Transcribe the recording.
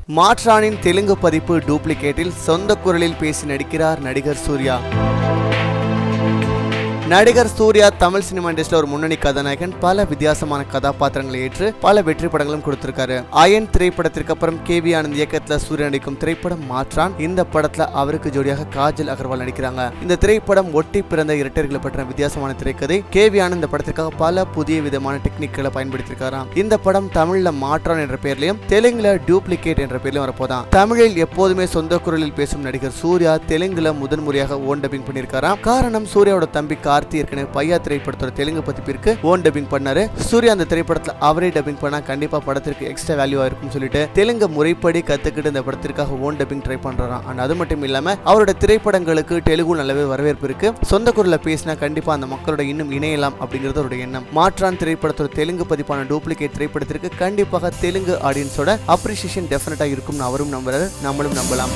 மாற்றானின் தெலுங்கு பதிப்பு டூப்ளிகேட்டில் சொந்த குரலில் பேசி நடிக்கிறார் நடிகர் சூர்யா. நடிகர் சூர்யா தமிழ் சினிமா இண்டஸ்ட்ரியில் ஒரு முன்னணி கதாநாயகன். பல வித்தியாசமான கதாபாத்திரங்களை ஏற்று பல வெற்றி படங்களும் கொடுத்திருக்காரு. அயன் திரைப்படத்திற்கு அப்புறம் கேவி ஆனந்த் இயக்கத்தில் சூர்யா நடிக்கும் திரைப்படம் மாற்றான். இந்த படத்துல அவருக்கு ஜோடியாக காஜல் அகர்வால் நடிக்கிறாங்க. இந்த திரைப்படம் ஒட்டி பிறந்த இரட்டையர்களை பற்றின வித்தியாசமான திரைக்கதை. கேவி ஆனந்த் இந்த படத்திற்காக பல புதிய விதமான டெக்னிக்களை பயன்படுத்தியிருக்காராம். இந்த படம் தமிழ்ல மாற்றான் என்ற பெயர்லையும் தெலுங்குல டூப்ளிகேட் என்ற பெயர்லையும் வரப்போதான். தமிழில் எப்போதுமே சொந்த குரலில் பேசும் நடிகர் சூர்யா தெலுங்குல முதன்முறையாக ஓன் டப்பிங் பண்ணியிருக்காராம். காரணம் சூர்யாவோட தம்பி கார்த்தி ஏற்கனவே பையா திரைப்படத்தோட தெலுங்கு பதிப்பிற்கு ஓன் டப்பிங் பண்ணாரு. சூர்யா அந்த திரைப்படத்துல அவரே டப்பிங் பண்ணா கண்டிப்பா படத்திற்கு எக்ஸ்ட்ரா வேல்யூ ஆயிருக்கும் சொல்லிட்டு தெலுங்கு முறைப்படி கத்துக்கிட்டு இந்த படத்திற்காக ஓன் டப்பிங் ட்ரை பண்றாராம். அண்ட் அது மட்டும் இல்லாம அவரோட திரைப்படங்களுக்கு தெலுங்கு நல்லாவே வரவேற்பு இருக்கு. சொந்த குரல்ல பேசினா கண்டிப்பா அந்த மக்களோட இன்னும் இணையலாம் அப்படிங்கிறது அவருடைய எண்ணம். மாற்றான் திரைப்படத்தோட தெலுங்கு பதிப்பான டூப்ளிகேட் திரைப்படத்திற்கு கண்டிப்பாக தெலுங்கு ஆடியன்ஸோட அப்ரிசியேஷன் டெஃபினட்டா இருக்கும்னு அவரும் நம்புறாரு, நம்மளும் நம்பலாம்.